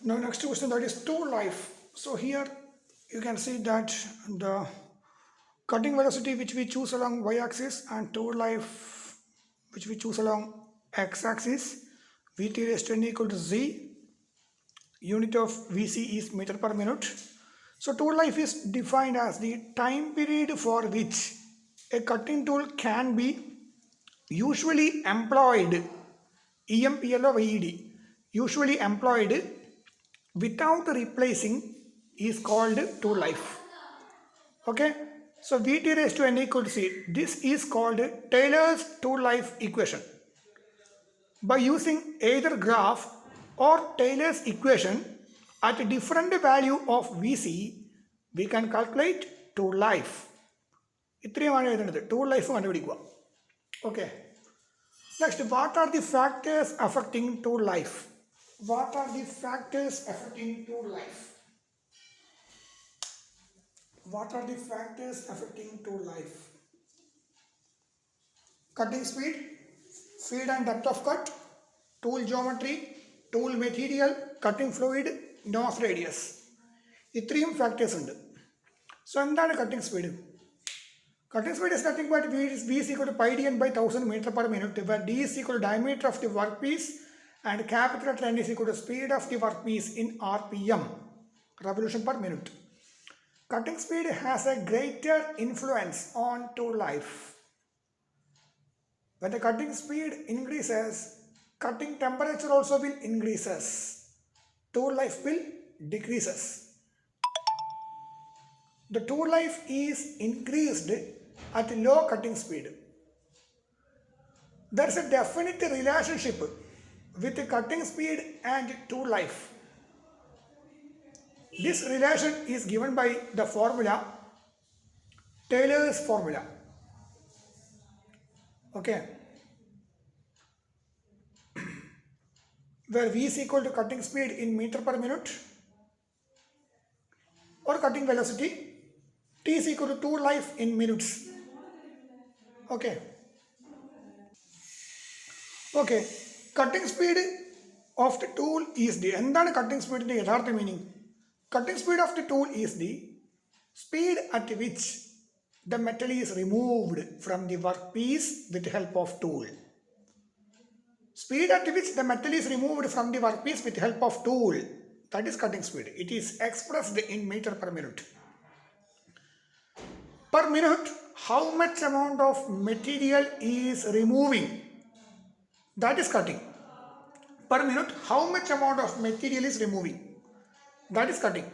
Now next question, that is tool life. So here you can see that the cutting velocity which we choose along y-axis and tool life which we choose along x-axis, Vt raised to n equal to z, unit of Vc is meter per minute. So tool life is defined as the time period for which a cutting tool can be usually employed, EMPLOYED, usually employed without replacing, is called tool life. Okay, so Vt raised to n equal to c. This is called Taylor's tool life equation. By using either graph or Taylor's equation at a different value of Vc, we can calculate tool life. ഇത്രയുമാണ് എഴുതേണ്ടത്. Tool life കണ്ടുപിടിക്കുക. Okay, next, what are the factors affecting tool life? What are the factors affecting tool life? What are the factors affecting tool life? Cutting speed, feed and depth of cut, tool geometry, tool material, cutting fluid, nose radius. ഇത്രയും factors ഉണ്ട്. So എന്താണ് cutting speed? Cutting speed is nothing but V is equal to pi dn by 1000 meter per minute, where d is equal to diameter of the workpiece and capital N is equal to speed of the workpiece in RPM, revolution per minute. Cutting speed has a greater influence on tool life. When the cutting speed increases, cutting temperature also will increases. Tool life will decreases. The tool life is increased at low cutting speed. There is a definite relationship with the cutting speed and tool life. This relation is given by the formula, Taylor's formula. Okay, where V is equal to cutting speed in meter per minute or cutting velocity, T is equal to tool life in minutes. Okay, okay, cutting speed of the tool is the, എന്താണ് cutting speed ന്റെ യഥാർത്ഥ meaning? Cutting speed of the tool is the speed at which the metal is removed from the workpiece with the help of tool. Speed at which the metal is removed from the workpiece with the help of tool, that is cutting speed. It is expressed in meter per minute. Per minute, how much amount of material is removing, that is cutting. Per minute, how much amount of material is removing, that is cutting.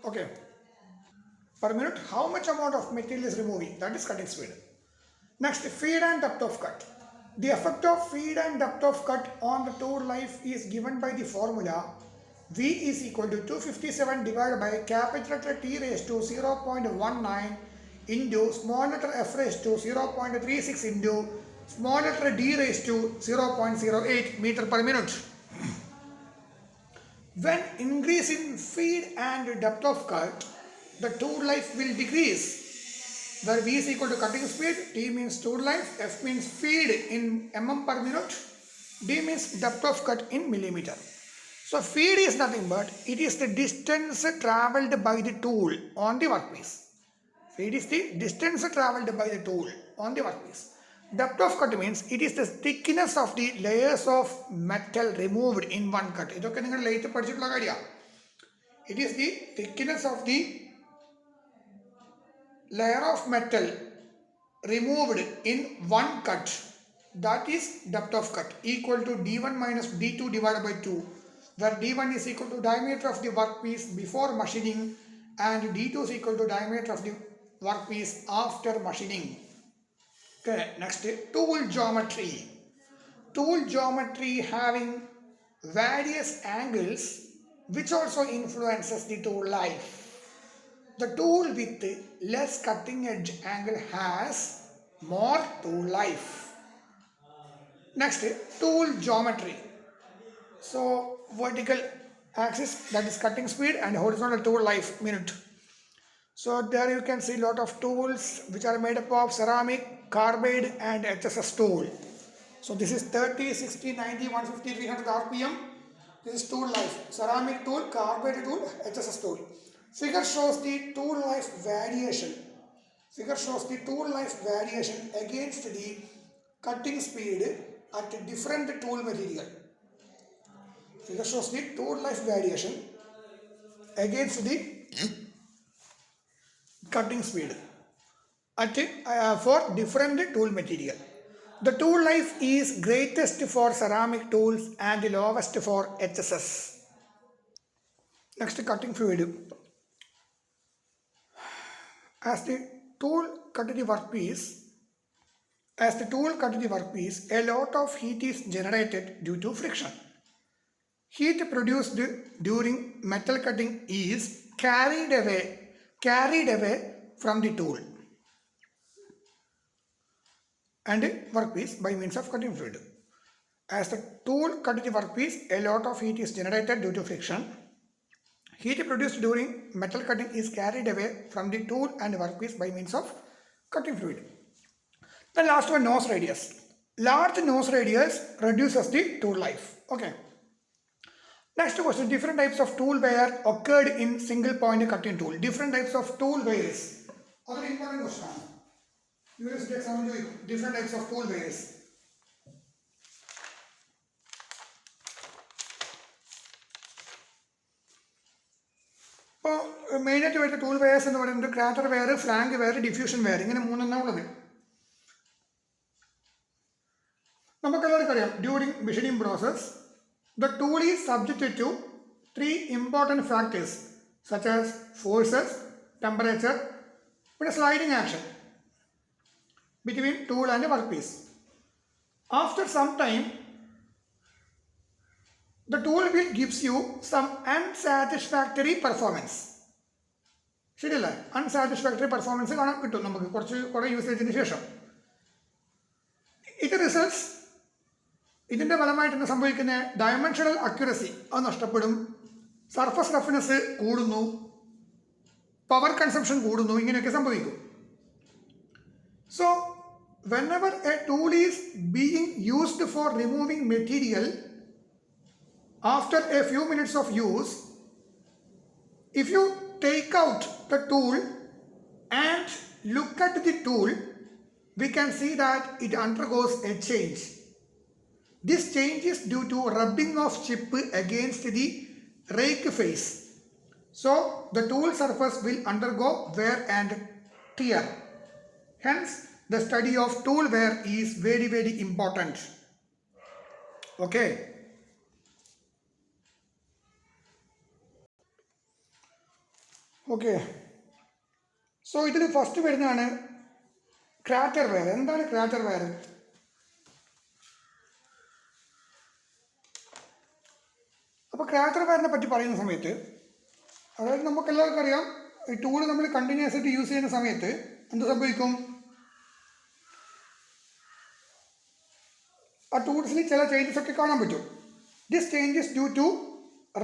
Okay, per minute, how much amount of material is removing, that is cutting speed. Next, feed and depth of cut. The effect of feed and depth of cut on the tool life is given by the formula V is equal to 257 divided by capital letter T raised to 0.19 into small letter f raised to 0.36 into small letter d raised to 0.08 meter per minute. When increase in feed and depth of cut, the tool life will decrease. Where V is equal to cutting speed, T means tool life, F means feed in mm per minute, D means depth of cut in millimeter. So feed is nothing but it is the distance travelled by the tool on the workpiece. Feed is the distance travelled by the tool on the workpiece. Depth of cut means it is the thickness of the layers of metal removed in one cut. ഇതൊക്കെ നിങ്ങൾ late പഠിച്ചിട്ടുള്ള കാര്യമാണ്. It is the thickness of the layer of metal removed in one cut, that is depth of cut, equal to d1 minus d2 divided by 2, where d1 is equal to diameter of the workpiece before machining and d2 is equal to diameter of the workpiece after machining. Okay, next, tool geometry. Tool geometry having various angles which also influences the tool life. The tool with less cutting edge angle has more tool life. Next, tool geometry. So vertical axis, that is cutting speed, and horizontal tool life, minute. So there you can see lot of tools which are made up of ceramic, carbide and HSS tool. So this is 30, 60, 90, 150, 300 RPM. This is tool life. Ceramic tool, carbide tool, HSS tool. Figure shows the tool life variation. Figure shows the tool life variation against the cutting speed at different tool material. Figure shows the tool life variation against the cutting speed at for different tool material. The tool life is greatest for ceramic tools and lowest for HSS. Next, cutting fluid. As the tool cut the workpiece, a lot of heat is generated due to friction. Heat produced during metal cutting is carried away from the tool and workpiece by means of cutting fluid. As the tool cut the workpiece, a lot of heat is generated due to friction. Heat produced during metal cutting is carried away from the tool and workpiece by means of cutting fluid. The last one, nose radius. Large nose radius reduces the tool life. Okay. Next question, different types of tool wear occurred in single point cutting tool. Different types of tool wears. Another important question. University exam, different types of tool wears. അപ്പോൾ മെയിനായിട്ട് വരുന്ന tool wears എന്ന് പറയുന്നത് crater wear, flank wear, diffusion wear, ഇങ്ങനെ മൂന്നെണ്ണം ഉള്ളത്. നമുക്കെല്ലാവർക്കും അറിയാം, during machining process the tool is subjected to three important factors such as forces, temperature, and sliding action between tool and workpiece. After some time, the tool will gives you some unsatisfactory performance. ശരിയല്ലേ? Unsatisfactory performance കാണാൻ കിട്ടും നമുക്ക് കുറേ യൂസേജിന് ശേഷം. ഇത് results ഇതിൻ്റെ ഫലമായിട്ട് തന്നെ സംഭവിക്കുന്ന ഡയമെൻഷണൽ അക്യുറസി അത് നഷ്ടപ്പെടും, സർഫസ് റഫ്നെസ് കൂടുന്നു, പവർ കൺസംഷൻ കൂടുന്നു, ഇങ്ങനെയൊക്കെ സംഭവിക്കും. So whenever a tool is being used for removing material after a few minutes of use, if you take out the tool and look at the tool, we can see that it undergoes a change. This change is due to rubbing of chip against the rake face. So the tool surface will undergo wear and tear. Hence the study of tool wear is very, very important. Okay. Okay. So ഇതിൽ first വരുന്നതാണ് crater wear. എന്താണ് crater wear? അപ്പോൾ crater വെയറിനെ പറ്റി പറയുന്ന സമയത്ത്, അതായത് നമുക്കെല്ലാവർക്കും അറിയാം, ഈ ടൂൾ നമ്മൾ കണ്ടിന്യൂസ് ആയിട്ട് യൂസ് ചെയ്യുന്ന സമയത്ത് എന്ത് സംഭവിക്കും? ആ ടൂൾസിൽ ചില ചേഞ്ചസ് ഒക്കെ കാണാൻ പറ്റും. This changes due to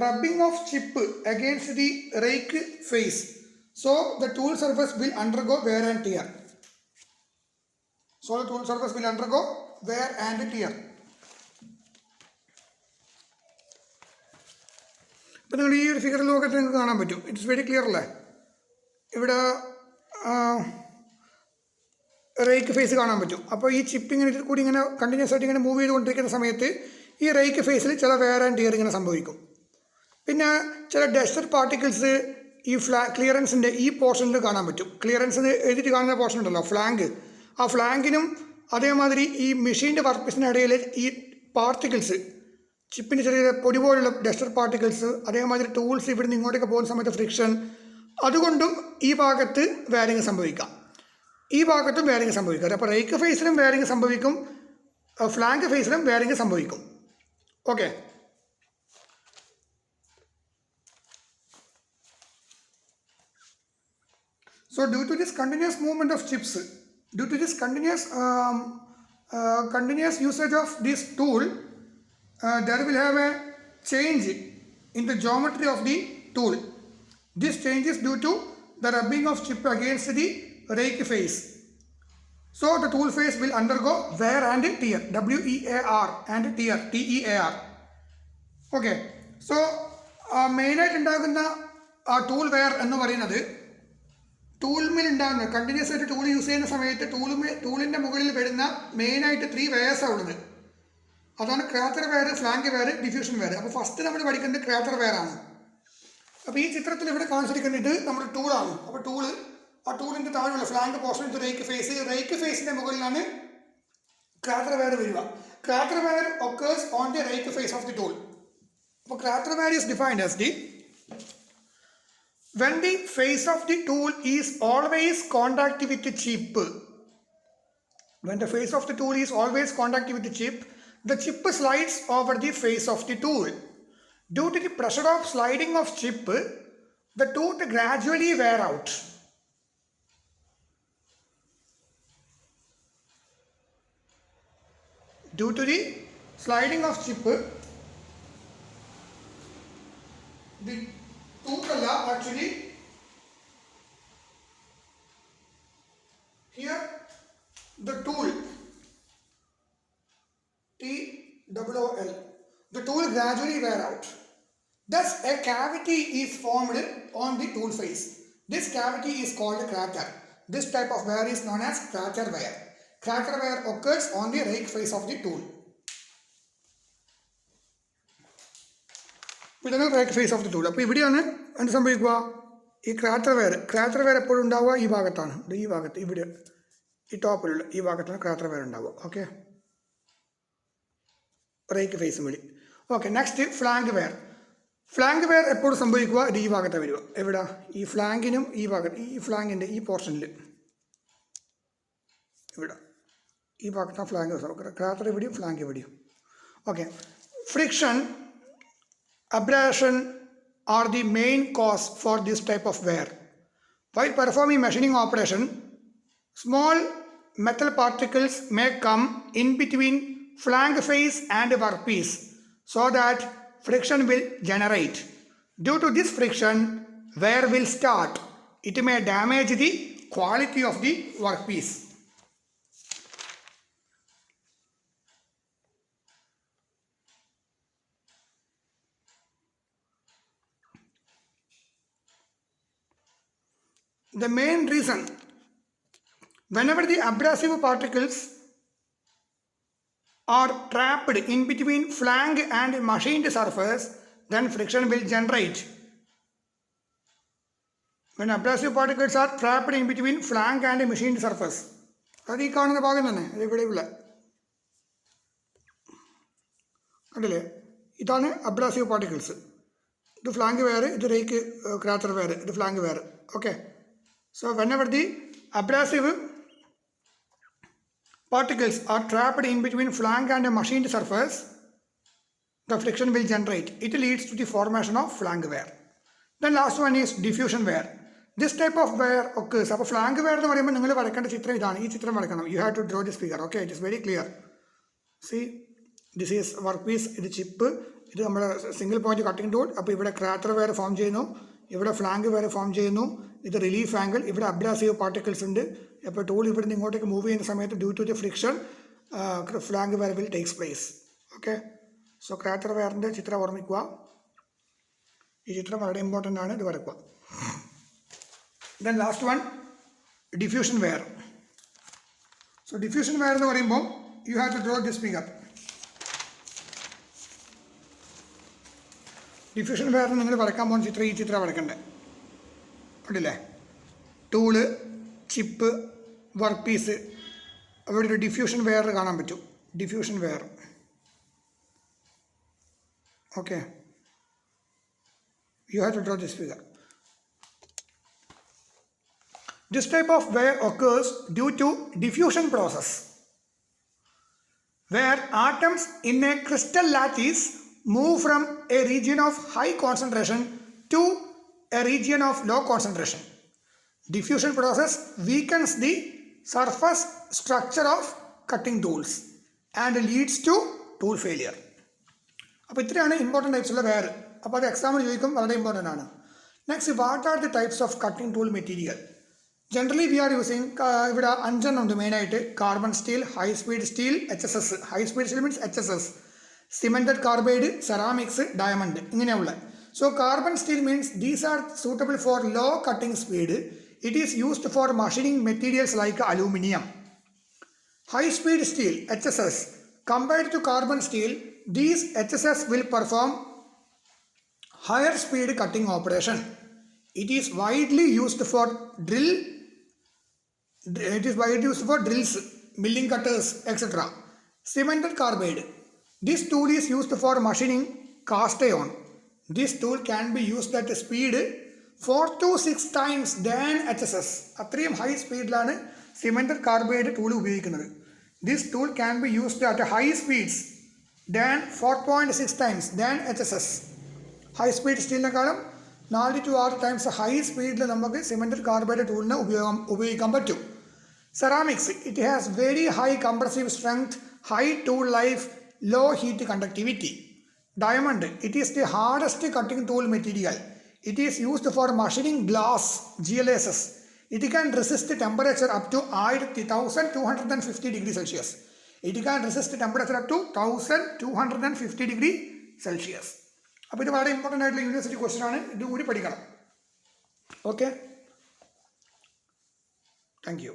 rubbing of chip against the rake face. So the tool surface will undergo wear and tear. ഇപ്പം നിങ്ങൾ ഈ ഒരു ഫിഗറിൽ നോക്കിയിട്ട് നിങ്ങൾക്ക് കാണാൻ പറ്റും. ഇറ്റ്സ് വെരി ക്ലിയർ അല്ലേ? ഇവിടെ റേക്ക് ഫേസ് കാണാൻ പറ്റും. അപ്പോൾ ഈ ചിപ്പ് ഇങ്ങനെ ഇതിൽ കൂടി ഇങ്ങനെ കണ്ടിന്യൂസ് ആയിട്ട് ഇങ്ങനെ മൂവ് ചെയ്തുകൊണ്ടിരിക്കുന്ന സമയത്ത് ഈ റേക്ക് ഫേസിൽ ചില വെയർ ആൻഡ് ടിയർ ഇങ്ങനെ സംഭവിക്കും. പിന്നെ ചില ഡസ്റ്റർ പാർട്ടിക്കിൾസ് ഈ ക്ലിയറൻസിൻ്റെ ഈ പോർഷനിൽ കാണാൻ പറ്റും. ക്ലിയറൻസിന് എഴുതിയിട്ട് കാണുന്ന പോർഷൻ ഉണ്ടല്ലോ, ഫ്ലാങ്ക്. ആ ഫ്ലാങ്കിനും അതേമാതിരി ഈ മെഷീൻ്റെ വർക്ക്പീസിൻ്റെ ഇടയിൽ ഈ പാർട്ടിക്കിൾസ്, ചിപ്പിൻ്റെ ചെറിയ പൊടി പോലുള്ള ഡസ്റ്റർ പാർട്ടിക്കിൾസ്, അതേമാതിരി ടൂൾസ് ഇവിടുന്ന് ഇങ്ങോട്ടേക്ക് പോകുന്ന സമയത്ത് ഫ്രിക്ഷൻ, അതുകൊണ്ടും ഈ ഭാഗത്ത് വാരിങ് സംഭവിക്കാം, ഈ ഭാഗത്തും വാരിങ് സംഭവിക്കാം. അപ്പോൾ റേക്ക് ഫേസിലും വാരിങ് സംഭവിക്കും, ഫ്ലാങ്ക് ഫേസിലും വാരിങ് സംഭവിക്കും. Okay. So due to this continuous movement of chips, due to this continuous usage of this tool, there will have a change in the geometry of the tool. This change is due to the rubbing of chip against the rake face. So the tool face will undergo wear and tear, W-E-A-R, and tear, T-E-A-R. Okay. So മെയിനായിട്ട് ഉണ്ടാകുന്ന tool wear എന്ന് പറയുന്നത് ടൂൾമിൽ ഉണ്ടാകുന്ന continuous ആയിട്ട് tool use ചെയ്യുന്ന സമയത്ത് ടൂളിൻ്റെ മുകളിൽ വരുന്ന മെയിനായിട്ട് 3 വെയർസാണ് ഉള്ളത്. അതാണ് crater wear, flank wear, diffusion wear. അപ്പോൾ ഫസ്റ്റ് നമ്മൾ പഠിക്കുന്നത് ക്രാച്ചർ വെയർ ആണ്. അപ്പോൾ ഈ ചിത്രത്തിൽ ഇവിടെ കാണിച്ചിരിക്കുന്നത് നമ്മുടെ ടൂളാണ്. അപ്പോൾ ടൂളിൻ്റെ താഴെയുള്ള ഫ്ലാങ്ക് പോർഷൻ, ഇത് റേക്ക് ഫേസിൻ്റെ മുകളിലാണ് ക്രാച്ചർ വെയർ വരിക. Crater wear occurs on the rake face of the tool. അപ്പോൾ crater wear is defined as when the face of the tool is always contact with the chip. When the face of the tool is always contact with the chip slides over the face of the tool. Due to the pressure of sliding of chip, the tooth gradually wear out. Due to the sliding of chip, the tooth actually here the tool TOOL, the tool gradually wear out. Thus a cavity is formed on the tool face. This cavity is called a crater. This type of wear is known as crater wear. Crater wear occurs on the rake face of the tool. ഇതാണ് rake face of the tool. അപ്പോൾ ഇവിടെയാണ് എന്ത് സംഭവിക്കുക, ഈ ക്രാച്ചർ wear എപ്പോഴും ഉണ്ടാവുക ഈ ഭാഗത്താണ്. ഈ ഭാഗത്ത് ഇവിടെ ഈ ടോപ്പിലുള്ള ഈ ഭാഗത്താണ് ക്രാച്ചർ വെയർ ഉണ്ടാവുക. ഓക്കെ, റേക്ക് ഫേസും വഴി. ഓക്കെ, നെക്സ്റ്റ് ഫ്ലാങ്ക് വെയർ എപ്പോഴും സംഭവിക്കുക ഇത് ഈ ഭാഗത്താണ് വരിക. എവിടെ, ഈ ഫ്ലാങ്കിനും ഈ ഭാഗത്ത്, ഈ ഫ്ലാങ്കിൻ്റെ ഈ പോർഷനിൽ ഇവിടെ ഈ ഭാഗത്താണ് ഫ്ലാങ്ക്. ക്രാച്ചർ ഇവിടെയും ഫ്ലാങ്ക് ഇവിടെയും. Okay, friction, abrasion are the main cause for this type of wear. While performing machining operation, small metal particles may come in between flank face and workpiece so that friction will generate. Due to this friction, wear will start. It may damage the quality of the workpiece. The main reason, whenever the abrasive particles are trapped in between flank and machined surface, then friction will generate. When abrasive particles are trapped in between flank and machined surface, അത് ഈ കാണുന്ന ഭാഗം തന്നെ ഇവിടെ ഉള്ള കണ്ടില്ലേ, ഇതാണ് abrasive particles. ഇത് ഫ്ലാങ്ക് വെയർ, ഇത് റേക്ക് ക്രാച്ചർ വെയർ, ഇത് flank wear. Okay, so whenever the abrasive particles are trapped in between flank and a machined surface, the friction will generate. It leads to the formation of flank wear. Then last one is diffusion wear. This type of wear occurs. അപ്പോൾ flank wear എന്ന് പറയുമ്പോൾ നിങ്ങൾ വരക്കേണ്ട ചിത്രം ഇതാണ്. ഈ ചിത്രം വരക്കണം. You have to draw this figure. Okay, it is very clear. See, this is work piece, ഇത് chip, ഇത് നമ്മുടെ സിംഗിൾ പോയിന്റ് കട്ടിംഗ് ടൂൾ. അപ്പോൾ ഇവിടെ ക്രാച്ചർ വെയർ ഫോം ചെയ്യുന്നു, ഇവിടെ ഫ്ലാങ്ക് വെയർ ഫോം ചെയ്യുന്നു, ഇത് റിലീഫ് ആംഗിൾ, ഇവിടെ അബ്രാസീവ് പാർട്ടിക്കിൾസ് ഉണ്ട്. അപ്പോൾ ടൂൾ ഇവിടെ നിന്ന് ഇങ്ങോട്ടേക്ക് മൂവ് ചെയ്യുന്ന സമയത്ത് due to the friction flank wear will takes place. Okay, so crater വെയറിൻ്റെ ചിത്രം ഓർമ്മിക്കുക. ഈ ചിത്രം വളരെ ഇമ്പോർട്ടൻ്റ് ആണ്, ഇത് വരക്കുക. Then last one, diffusion wear. So diffusion wear എന്ന് പറയുമ്പോൾ you have to draw this figure. Diffusion വെയറിന് നിങ്ങൾ വരയ്ക്കാൻ പോകുന്ന ചിത്രം ഈ ചിത്രം വരയ്ക്കണ്ടേ, കണ്ടില്ലേ, ടൂള്, ചിപ്പ്, വർക്ക് പീസ്, അവിടെ ഒരു ഡിഫ്യൂഷൻ വെയർ കാണാൻ പറ്റും. Diffusion wear. Okay, you have to draw this figure. This type of wear occurs due to diffusion process, where atoms in a crystal lattice move from a region of high concentration to a region of low concentration. Diffusion process weakens the surface structure of cutting tools and leads to tool failure. അപ്പോൾ ഇത്രയാണ് important types ഉള്ള wear. അപ്പോൾ അത് എക്സാമിന് ചോദിക്കും, വളരെ important ആണ്. Next, what are the types of cutting tool material? Generally we are using, ഇവിടെ 5 ഉണ്ട് മെയിനായിട്ട്. Carbon steel, high speed steel, HSS. High speed steel means HSS. Cemented carbide, ceramics, diamond ഇങ്ങനെയുള്ള. So carbon steel means these are suitable for low cutting speed. It is used for machining materials like aluminium. High speed steel HSS compared to carbon steel, these HSS will perform higher speed cutting operation. It is widely used for drills, milling cutters, etc. Cemented carbide. This tool is used for machining cast iron. This tool can be used at a speed 4 to 6 times than HSS. അത്രയും high സ്പീഡിലാണ് cemented carbide tool ഉപയോഗിക്കുന്നത്. This tool can be used at high speeds than 4.6 times than HSS. High speed സ്റ്റീലിനെക്കാളും 4 to 6 times high സ്പീഡിൽ നമുക്ക് cemented carbide ടൂളിന് ഉപയോഗിക്കാൻ പറ്റും. Ceramics. It has very high compressive strength, high tool life, low heat conductivity. Diamond. It is the hardest cutting tool material. It is used for machining glass, GLSs. It can resist temperature up to 1250 degrees Celsius. It can resist temperature up to 1250 degrees Celsius. അപ്പോൾ ഇത് വളരെ important ആയിട്ടുള്ള university question ആണ്. ഇതും കൂടി പഠിക്കണം. Okay, thank you.